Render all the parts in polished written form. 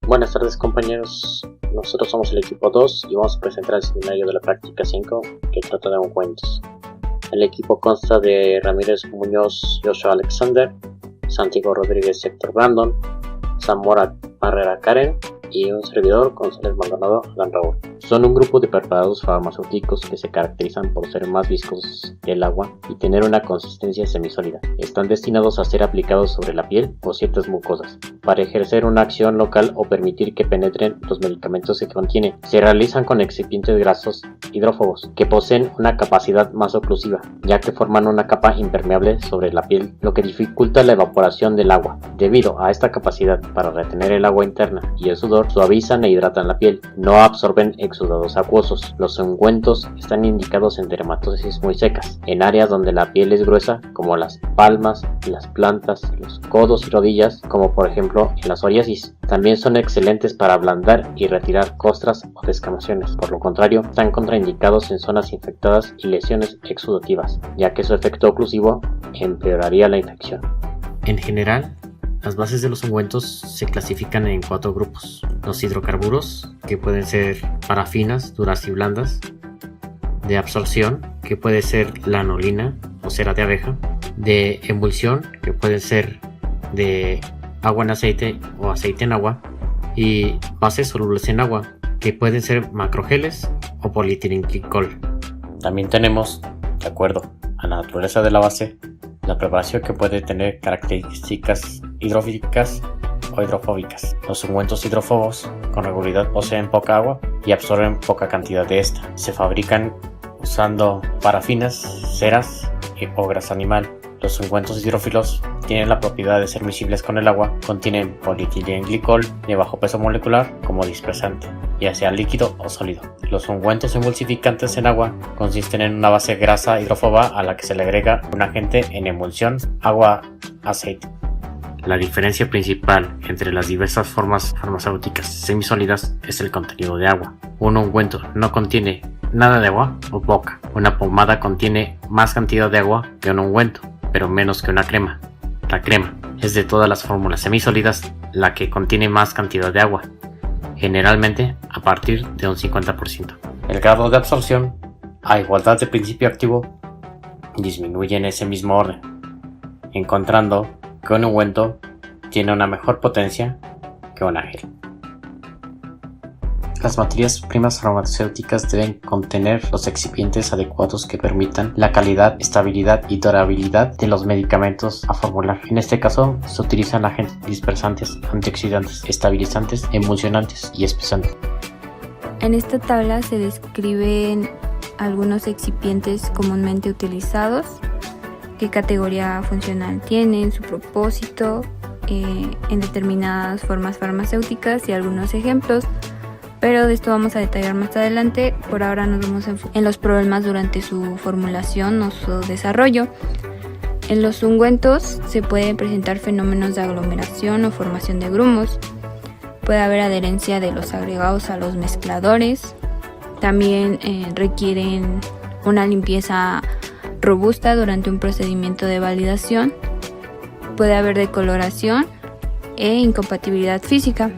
Buenas tardes compañeros, nosotros somos el equipo 2 y vamos a presentar el seminario de la práctica 5 que trata de ungüentos. El equipo consta de Ramírez Muñoz, Joshua Alexander, Santiago Rodríguez, Héctor Brandon, Zamora Barrera Karen y un servidor, González Maldonado, Adán Raúl. Son un grupo de preparados farmacéuticos que se caracterizan por ser más viscosos que el agua y tener una consistencia semisólida. Están destinados a ser aplicados sobre la piel o ciertas mucosas, para ejercer una acción local o permitir que penetren los medicamentos que contienen. Se realizan con excipientes grasos hidrófobos, que poseen una capacidad más oclusiva, ya que forman una capa impermeable sobre la piel, lo que dificulta la evaporación del agua. Debido a esta capacidad para retener el agua interna y el sudor, suavizan e hidratan la piel, no absorben exudados acuosos. Los ungüentos están indicados en dermatosis muy secas, en áreas donde la piel es gruesa, como las palmas, las plantas, los codos y rodillas, como por ejemplo en la psoriasis. También son excelentes para ablandar y retirar costras o descamaciones. Por lo contrario, están contraindicados en zonas infectadas y lesiones exudativas, ya que su efecto oclusivo empeoraría la infección. En general, las bases de los ungüentos se clasifican en 4 grupos: los hidrocarburos, que pueden ser parafinas duras y blandas; de absorción, que puede ser lanolina o cera de abeja; de emulsión, que pueden ser de agua en aceite o aceite en agua; y bases solubles en agua, que pueden ser macrogeles o polietilenglicol. También tenemos, de acuerdo a la naturaleza de la base, la preparación que puede tener características hidrofílicas o hidrofóbicas. Los ungüentos hidrófobos con regularidad poseen poca agua y absorben poca cantidad de esta. Se fabrican usando parafinas, ceras o grasa animal. Los ungüentos hidrófilos tienen la propiedad de ser miscibles con el agua, contienen polietilenglicol de bajo peso molecular como dispersante, ya sea líquido o sólido. Los ungüentos emulsificantes en agua consisten en una base grasa hidrófoba a la que se le agrega un agente en emulsión, agua-aceite. La diferencia principal entre las diversas formas farmacéuticas semisólidas es el contenido de agua. Un ungüento no contiene nada de agua o poca. Una pomada contiene más cantidad de agua que un ungüento, pero menos que una crema. La crema es de todas las fórmulas semisólidas la que contiene más cantidad de agua, generalmente a partir de un 50%. El grado de absorción, a igualdad de principio activo, disminuye en ese mismo orden, encontrando que un ungüento tiene una mejor potencia que un gel. Las materias primas farmacéuticas deben contener los excipientes adecuados que permitan la calidad, estabilidad y durabilidad de los medicamentos a formular. En este caso, se utilizan agentes dispersantes, antioxidantes, estabilizantes, emulsionantes y espesantes. En esta tabla se describen algunos excipientes comúnmente utilizados, qué categoría funcional tienen, su propósito en determinadas formas farmacéuticas y algunos ejemplos. Pero de esto vamos a detallar más adelante. Por ahora nos vamos en los problemas durante su formulación o su desarrollo. En los ungüentos se pueden presentar fenómenos de aglomeración o formación de grumos. Puede haber adherencia de los agregados a los mezcladores. También requieren una limpieza robusta durante un procedimiento de validación. Puede haber decoloración e incompatibilidad física.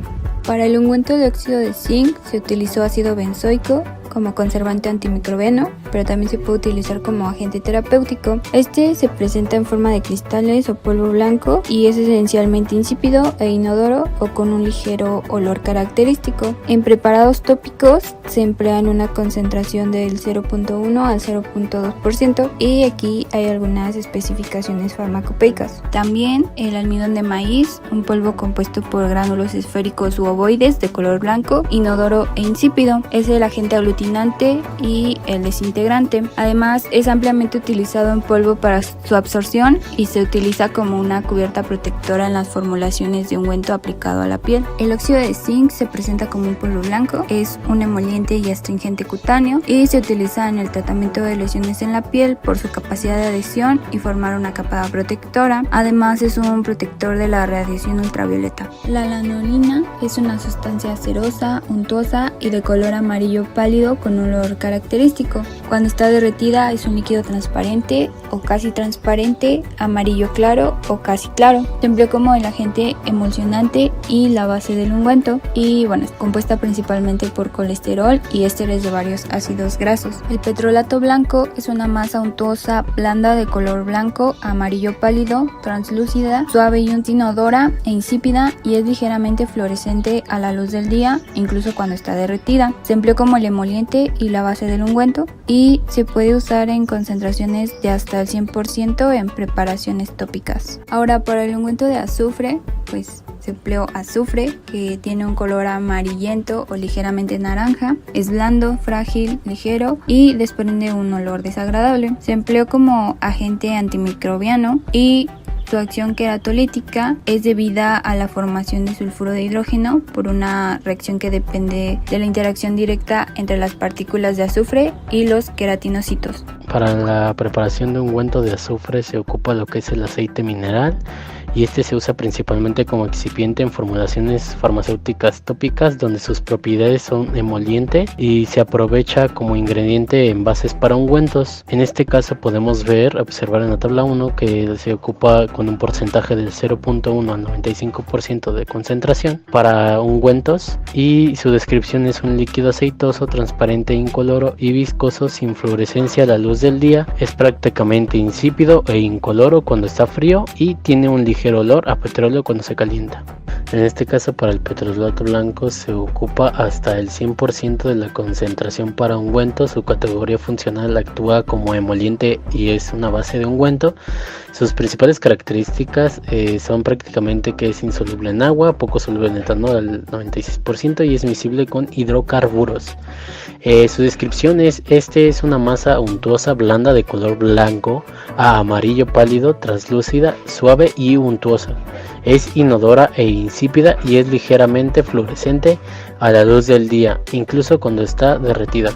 Para el ungüento de óxido de zinc se utilizó ácido benzoico como conservante antimicrobiano, pero también se puede utilizar como agente terapéutico. Este se presenta en forma de cristales o polvo blanco y es esencialmente insípido e inodoro o con un ligero olor característico. En preparados tópicos se emplea en una concentración del 0.1 al 0.2% y aquí hay algunas especificaciones farmacopeicas. También el almidón de maíz, un polvo compuesto por gránulos esféricos u ovoides de color blanco, inodoro e insípido, es el agente aglutinante y el desintegrante. Además, es ampliamente utilizado en polvo para su absorción y se utiliza como una cubierta protectora en las formulaciones de ungüento aplicado a la piel. El óxido de zinc se presenta como un polvo blanco, es un emoliente y astringente cutáneo y se utiliza en el tratamiento de lesiones en la piel por su capacidad de adhesión y formar una capa protectora. Además, es un protector de la radiación ultravioleta. La lanolina es una sustancia cerosa, untuosa y de color amarillo pálido con olor característico. Cuando está derretida es un líquido transparente o casi transparente, amarillo claro o casi claro. Se empleó como el agente emulsionante y la base del ungüento, y bueno, es compuesta principalmente por colesterol y ésteres de varios ácidos grasos. El petrolato blanco es una masa untuosa blanda de color blanco, amarillo pálido, translúcida, suave y inodora e insípida, y es ligeramente fluorescente a la luz del día, incluso cuando está derretida. Se empleó como el emoliente y la base del ungüento, y se puede usar en concentraciones de hasta el 100% en preparaciones tópicas. Ahora, para el ungüento de azufre, pues se empleó azufre, que tiene un color amarillento o ligeramente naranja, es blando, frágil, ligero y desprende un olor desagradable. Se empleó como agente antimicrobiano y su acción queratolítica es debida a la formación de sulfuro de hidrógeno por una reacción que depende de la interacción directa entre las partículas de azufre y los queratinocitos. Para la preparación de ungüento de azufre se ocupa lo que es el aceite mineral, y este se usa principalmente como excipiente en formulaciones farmacéuticas tópicas, donde sus propiedades son emoliente, y se aprovecha como ingrediente en bases para ungüentos. En este caso podemos observar en la tabla 1 que se ocupa con un porcentaje del 0.1 al 95% de concentración para ungüentos, y su descripción es un líquido aceitoso, transparente, incoloro y viscoso, sin fluorescencia a la luz del día. Es prácticamente insípido e incoloro cuando está frío y tiene un ligero olor a petróleo cuando se calienta. En este caso, para el petrolato blanco se ocupa hasta el 100% de la concentración para ungüento. Su categoría funcional actúa como emoliente y es una base de ungüento. Sus principales características son prácticamente que es insoluble en agua, poco soluble en etanol al 96% y es miscible con hidrocarburos. Su descripción es: es una masa untuosa blanda de color blanco a amarillo pálido, translúcida, suave y untuosa. Es inodora e insípida y es ligeramente fluorescente a la luz del día, incluso cuando está derretida.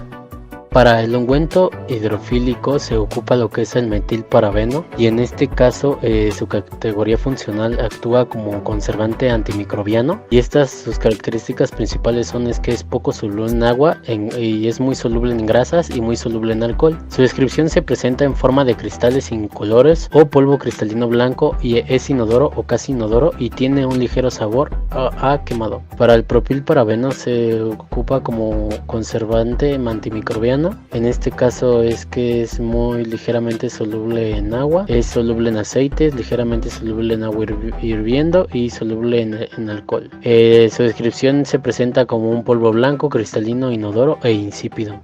Para el ungüento hidrofílico se ocupa lo que es el metilparabeno, y en este caso su categoría funcional actúa como conservante antimicrobiano, y sus características principales son que es poco soluble en agua y es muy soluble en grasas y muy soluble en alcohol. Su descripción se presenta en forma de cristales incolores o polvo cristalino blanco, y es inodoro o casi inodoro y tiene un ligero sabor a quemado. Para el propilparabeno se ocupa como conservante antimicrobiano. En este caso es que es muy ligeramente soluble en agua, es soluble en aceites, ligeramente soluble en agua hirviendo y soluble en alcohol. Su descripción se presenta como un polvo blanco, cristalino, inodoro e insípido.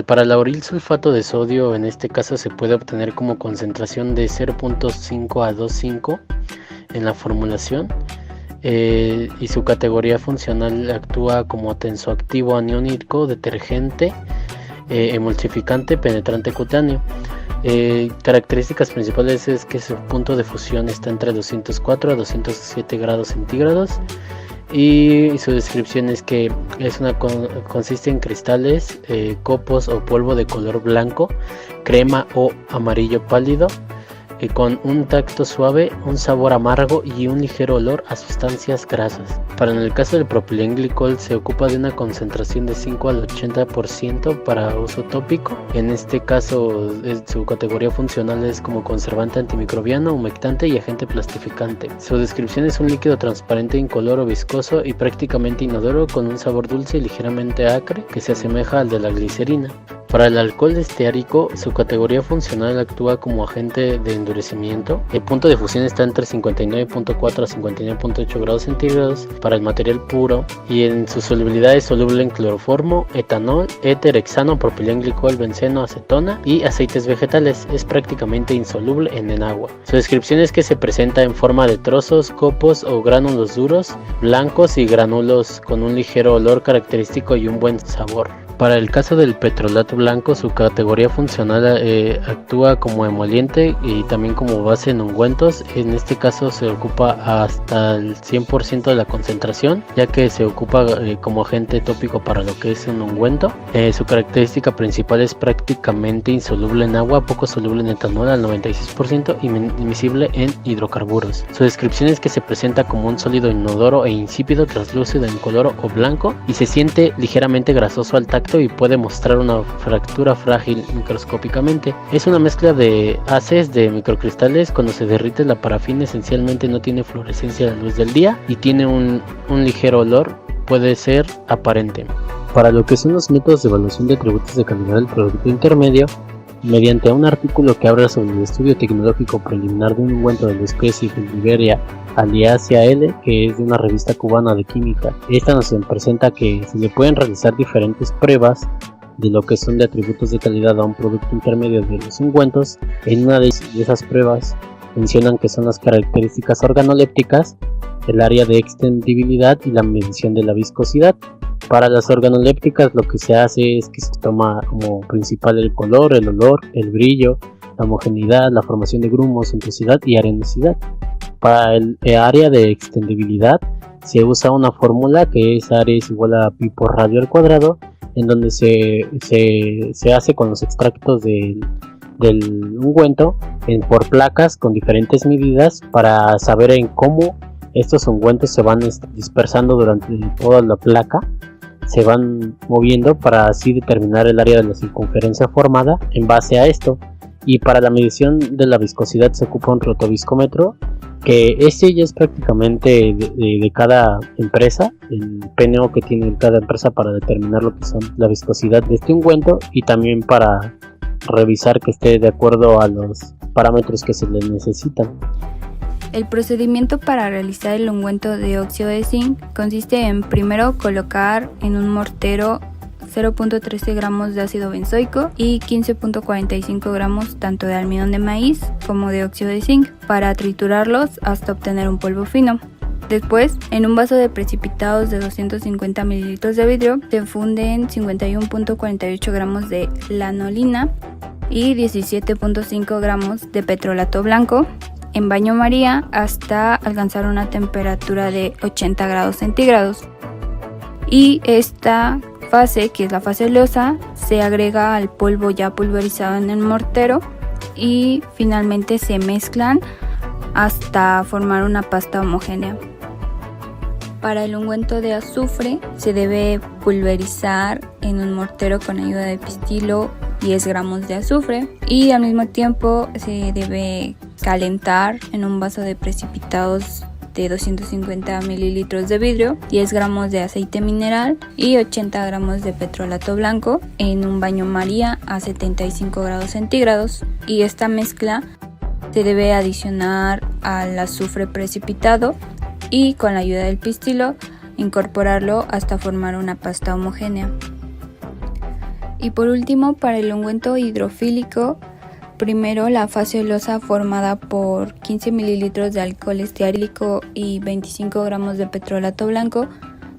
Para el lauril sulfato de sodio, en este caso se puede obtener como concentración de 0.5 a 2.5 en la formulación. Y su categoría funcional actúa como tensoactivo aniónico, detergente, emulsificante, penetrante cutáneo. Características principales es que su punto de fusión está entre 204 a 207 grados centígrados, y su descripción es que consiste en cristales, copos o polvo de color blanco, crema o amarillo pálido, con un tacto suave, un sabor amargo y un ligero olor a sustancias grasas. En el caso del propilenglicol se ocupa de una concentración de 5 al 80% para uso tópico. En este caso su categoría funcional es como conservante antimicrobiano, humectante y agente plastificante. Su descripción es un líquido transparente, incoloro, viscoso y prácticamente inodoro, con un sabor dulce y ligeramente acre que se asemeja al de la glicerina. Para el alcohol esteárico, su categoría funcional actúa como agente de endurecimiento. El punto de fusión está entre 59.4 a 59.8 grados centígrados para el material puro, y en su solubilidad es soluble en cloroformo, etanol, éter, hexano, propilenglicol, benceno, acetona y aceites vegetales. Es prácticamente insoluble en agua. Su descripción es que se presenta en forma de trozos, copos o gránulos duros, blancos y gránulos con un ligero olor característico y un buen sabor. Para el caso del petrolato blanco, su categoría funcional actúa como emoliente y también como base en ungüentos. En este caso se ocupa hasta el 100% de la concentración, ya que se ocupa como agente tópico para lo que es un ungüento. Su característica principal es prácticamente insoluble en agua, poco soluble en etanol al 96% y miscible en hidrocarburos. Su descripción es que se presenta como un sólido inodoro e insípido, translúcido, incoloro o blanco, y se siente ligeramente grasoso al tacto efecto y puede mostrar una fractura frágil microscópicamente. Es una mezcla de haces de microcristales. Cuando se derrite la parafina esencialmente no tiene fluorescencia a la luz del día y tiene un ligero olor, puede ser aparente. Para lo que son los métodos de evaluación de atributos de calidad del producto intermedio, mediante un artículo que habla sobre el estudio tecnológico preliminar de un ungüento de la especie Liberia Aliacea L, que es de una revista cubana de química. Esta nos presenta que se le pueden realizar diferentes pruebas de lo que son de atributos de calidad a un producto intermedio de los ungüentos. En una de esas pruebas mencionan que son las características organolépticas, el área de extendibilidad y la medición de la viscosidad. Para las organolépticas lo que se hace es que se toma como principal el color, el olor, el brillo, la homogeneidad, la formación de grumos, untuosidad y arenosidad. Para el área de extendibilidad se usa una fórmula que es área es igual a pi por radio al cuadrado, en donde se hace con los extractos del ungüento por placas con diferentes medidas para saber en cómo estos ungüentos se van dispersando durante toda la placa, se van moviendo para así determinar el área de la circunferencia formada en base a esto. Y para la medición de la viscosidad se ocupa un rotoviscómetro, que este ya es prácticamente de cada empresa, el PNO que tiene cada empresa para determinar lo que son la viscosidad de este ungüento y también para revisar que esté de acuerdo a los parámetros que se le necesitan. El procedimiento para realizar el ungüento de óxido de zinc consiste en primero colocar en un mortero 0.13 gramos de ácido benzoico y 15.45 gramos tanto de almidón de maíz como de óxido de zinc para triturarlos hasta obtener un polvo fino. Después, en un vaso de precipitados de 250 ml de vidrio se funden 51.48 gramos de lanolina y 17.5 gramos de petrolato blanco en baño María hasta alcanzar una temperatura de 80 grados centígrados. Y esta fase, que es la fase oleosa, se agrega al polvo ya pulverizado en el mortero y finalmente se mezclan hasta formar una pasta homogénea. Para el ungüento de azufre se debe pulverizar en un mortero con ayuda de pistilo 10 gramos de azufre y al mismo tiempo se debe calentar en un vaso de precipitados de 250 mililitros de vidrio, 10 gramos de aceite mineral y 80 gramos de petrolato blanco en un baño María a 75 grados centígrados, y esta mezcla se debe adicionar al azufre precipitado y con la ayuda del pistilo incorporarlo hasta formar una pasta homogénea. Y por último, para el ungüento hidrofílico, primero la fase oleosa formada por 15 mililitros de alcohol estiarílico y 25 gramos de petrolato blanco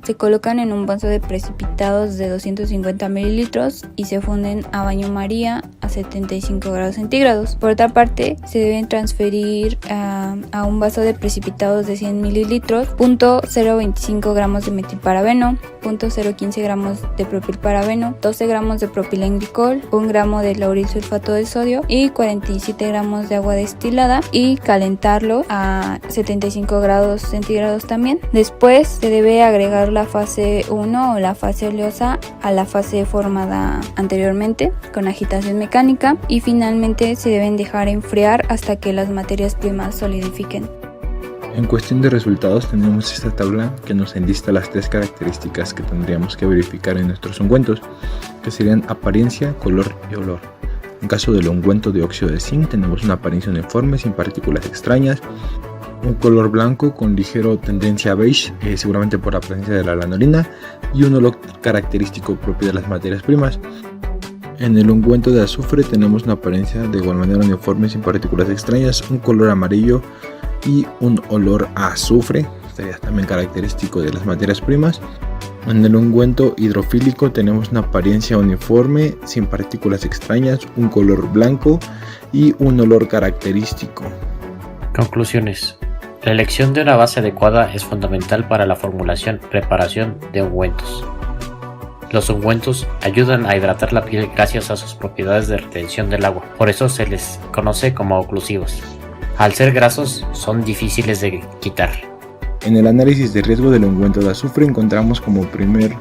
se colocan en un vaso de precipitados de 250 mililitros y se funden a baño María a 75 grados centígrados. Por otra parte, se deben transferir a un vaso de precipitados de 100 mililitros, 0.025 gramos de metilparabeno, 0.015 gramos de propilparabeno, 12 gramos de propilenglicol, 1 gramo de lauril sulfato de sodio y 47 gramos de agua destilada, y calentarlo a 75 grados centígrados también. Después se debe agregar la fase 1 o la fase oleosa a la fase formada anteriormente con agitación mecánica, y finalmente se deben dejar enfriar hasta que las materias primas solidifiquen. En cuestión de resultados tenemos esta tabla que nos enlista las tres características que tendríamos que verificar en nuestros ungüentos, que serían apariencia, color y olor. En caso del ungüento de óxido de zinc tenemos una apariencia uniforme sin partículas extrañas, un color blanco con ligero tendencia a beige, seguramente por la presencia de la lanolina, y un olor característico propio de las materias primas. En el ungüento de azufre tenemos una apariencia de igual manera uniforme sin partículas extrañas, un color amarillo y un olor a azufre, sería también característico de las materias primas. En el ungüento hidrofílico tenemos una apariencia uniforme sin partículas extrañas, un color blanco y un olor característico. Conclusiones. La elección de una base adecuada es fundamental para la formulación y preparación de ungüentos. Los ungüentos ayudan a hidratar la piel gracias a sus propiedades de retención del agua, por eso se les conoce como oclusivos. Al ser grasos, son difíciles de quitar. En el análisis de riesgo del ungüento de azufre encontramos como primer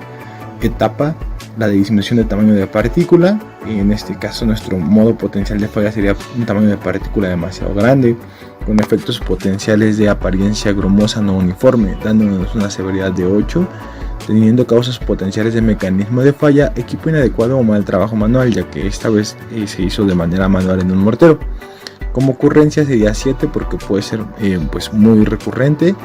etapa la de disminución de tamaño de partícula, y en este caso nuestro modo potencial de falla sería un tamaño de partícula demasiado grande, con efectos potenciales de apariencia grumosa no uniforme, dándonos una severidad de 8, teniendo causas potenciales de mecanismo de falla, equipo inadecuado o mal trabajo manual, ya que esta vez se hizo de manera manual en un mortero. Como ocurrencia sería 7 porque puede ser pues muy recurrente,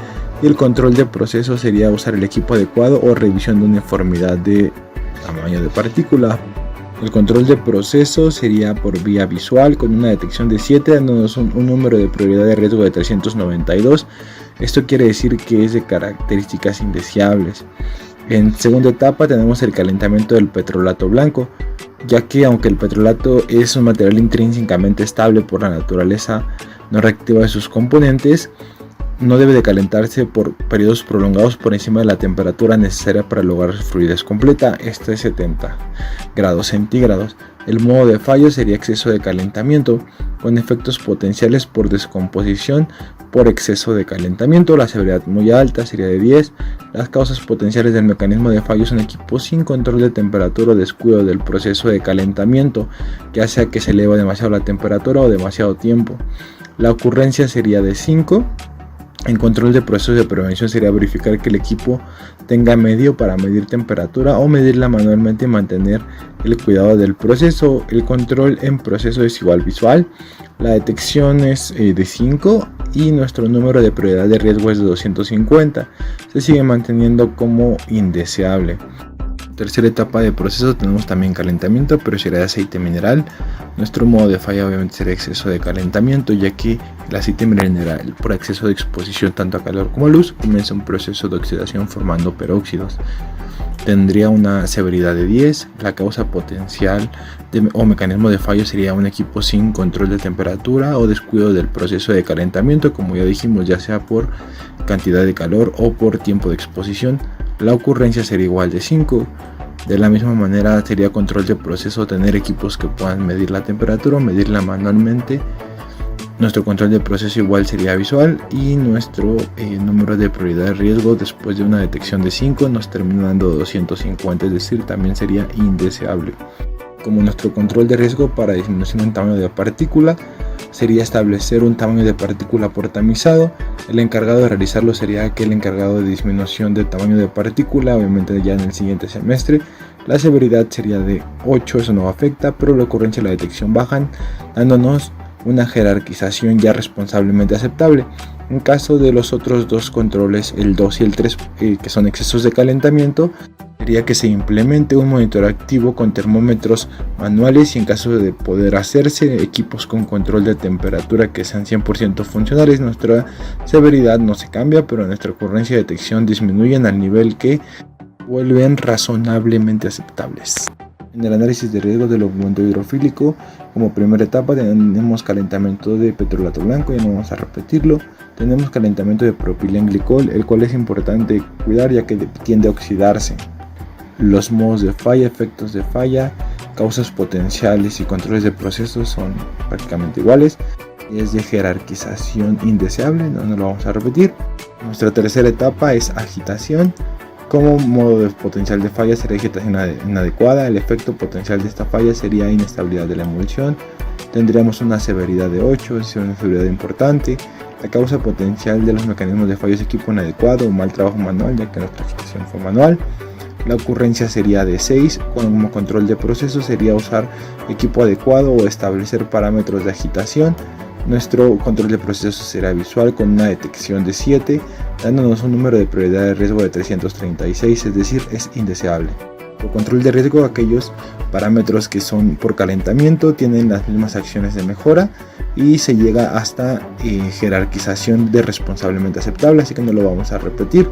y el control de proceso sería usar el equipo adecuado o revisión de uniformidad de tamaño de partícula. El control de proceso sería por vía visual con una detección de 7, dándonos un número de prioridad de riesgo de 392. Esto quiere decir que es de características indeseables. En segunda etapa tenemos el calentamiento del petrolato blanco, ya que aunque el petrolato es un material intrínsecamente estable por la naturaleza no reactiva de sus componentes, no debe de calentarse por periodos prolongados por encima de la temperatura necesaria para lograr su fluidez completa, esta es 70 grados centígrados. El modo de fallo sería exceso de calentamiento, con efectos potenciales por descomposición por exceso de calentamiento. La severidad muy alta sería de 10. Las causas potenciales del mecanismo de fallo son equipos sin control de temperatura o descuido del proceso de calentamiento, ya sea que se eleva demasiado la temperatura o demasiado tiempo. La ocurrencia sería de 5. En control de procesos de prevención sería verificar que el equipo tenga medio para medir temperatura o medirla manualmente y mantener el cuidado del proceso. El control en proceso es igual visual. La detección es de 5 y nuestro número de prioridad de riesgo es de 250. Se sigue manteniendo como indeseable. Tercera etapa de proceso tenemos también calentamiento, pero será de aceite mineral. Nuestro modo de falla obviamente será exceso de calentamiento, ya que el aceite mineral por exceso de exposición tanto a calor como a luz comienza un proceso de oxidación formando peróxidos. Tendría una severidad de 10. La causa potencial o mecanismo de fallo sería un equipo sin control de temperatura o descuido del proceso de calentamiento, como ya dijimos, ya sea por cantidad de calor o por tiempo de exposición. La ocurrencia sería igual de 5. De la misma manera sería control de proceso tener equipos que puedan medir la temperatura o medirla manualmente. Nuestro control de proceso igual sería visual y nuestro número de prioridad de riesgo después de una detección de 5 nos termina dando 250, es decir, también sería indeseable. Como nuestro control de riesgo para disminución en tamaño de partícula sería establecer un tamaño de partícula por tamizado. El encargado de realizarlo sería aquel encargado de disminución de tamaño de partícula, obviamente ya en el siguiente semestre. La severidad sería de 8, eso no afecta, pero la ocurrencia y la detección bajan, dándonos una jerarquización ya responsablemente aceptable. En caso de los otros dos controles, el 2 y el 3, que son excesos de calentamiento, sería que se implemente un monitor activo con termómetros manuales y en caso de poder hacerse, equipos con control de temperatura que sean 100% funcionales. Nuestra severidad no se cambia, pero nuestra ocurrencia y detección disminuyen al nivel que vuelven razonablemente aceptables. En el análisis de riesgo del ungüento hidrofílico, como primera etapa tenemos calentamiento de petrolato blanco, ya no vamos a repetirlo. Tenemos calentamiento de propilenglicol, el cual es importante cuidar ya que tiende a oxidarse. Los modos de falla, efectos de falla, causas potenciales y controles de procesos son prácticamente iguales. Y es de jerarquización indeseable, no lo vamos a repetir. Nuestra tercera etapa es agitación. Como modo de potencial de falla sería agitación inadecuada. El efecto potencial de esta falla sería inestabilidad de la emulsión. Tendríamos una severidad de 8, es una severidad importante. La causa potencial de los mecanismos de fallo es equipo inadecuado o mal trabajo manual, ya que nuestra agitación fue manual. La ocurrencia sería de 6, como control de proceso sería usar equipo adecuado o establecer parámetros de agitación. Nuestro control de proceso será visual con una detección de 7, dándonos un número de prioridad de riesgo de 336, es decir, es indeseable. Por control de riesgo, aquellos parámetros que son por calentamiento tienen las mismas acciones de mejora y se llega hasta jerarquización de responsablemente aceptable, así que no lo vamos a repetir.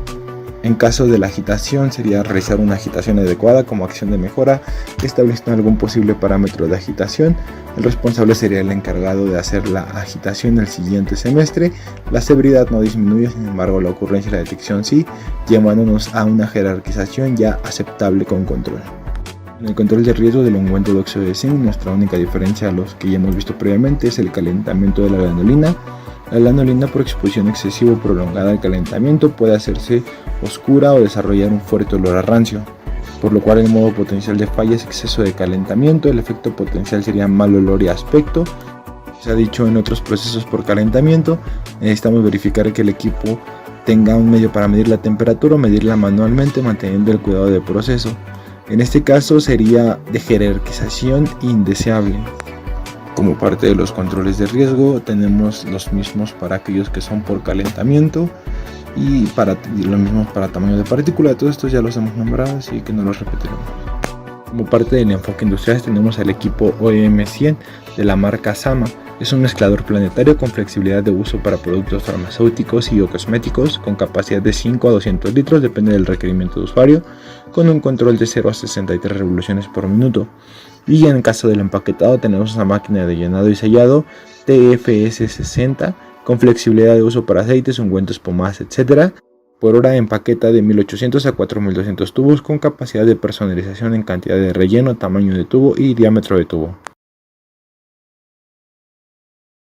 En caso de la agitación sería realizar una agitación adecuada como acción de mejora, estableciendo algún posible parámetro de agitación. El responsable sería el encargado de hacer la agitación el siguiente semestre. La severidad no disminuye, sin embargo la ocurrencia y la detección sí, llevándonos a una jerarquización ya aceptable con control. En el control de riesgo del ungüento de óxido de zinc, nuestra única diferencia a los que ya hemos visto previamente es el calentamiento de la lanolina. La lanolina, por exposición excesiva o prolongada al calentamiento, puede hacerse oscura o desarrollar un fuerte olor a rancio. por lo cual el modo potencial de falla es exceso de calentamiento, el efecto potencial sería mal olor y aspecto. Se ha dicho en otros procesos por calentamiento, necesitamos verificar que el equipo tenga un medio para medir la temperatura o medirla manualmente manteniendo el cuidado del proceso. En este caso sería de jerarquización indeseable. Como parte de los controles de riesgo tenemos los mismos para aquellos que son por calentamiento y los mismos para tamaño de partícula. Todos estos ya los hemos nombrado, así que no los repetiremos. Como parte del enfoque industrial tenemos el equipo OEM100 de la marca Sama. Es un mezclador planetario con flexibilidad de uso para productos farmacéuticos y o cosméticos, con capacidad de 5 a 200 litros, depende del requerimiento de usuario, con un control de 0 a 63 revoluciones por minuto. Y en caso del empaquetado tenemos una máquina de llenado y sellado TFS60 con flexibilidad de uso para aceites, ungüentos, pomadas, etc. Por hora empaqueta de 1800 a 4200 tubos con capacidad de personalización en cantidad de relleno, tamaño de tubo y diámetro de tubo.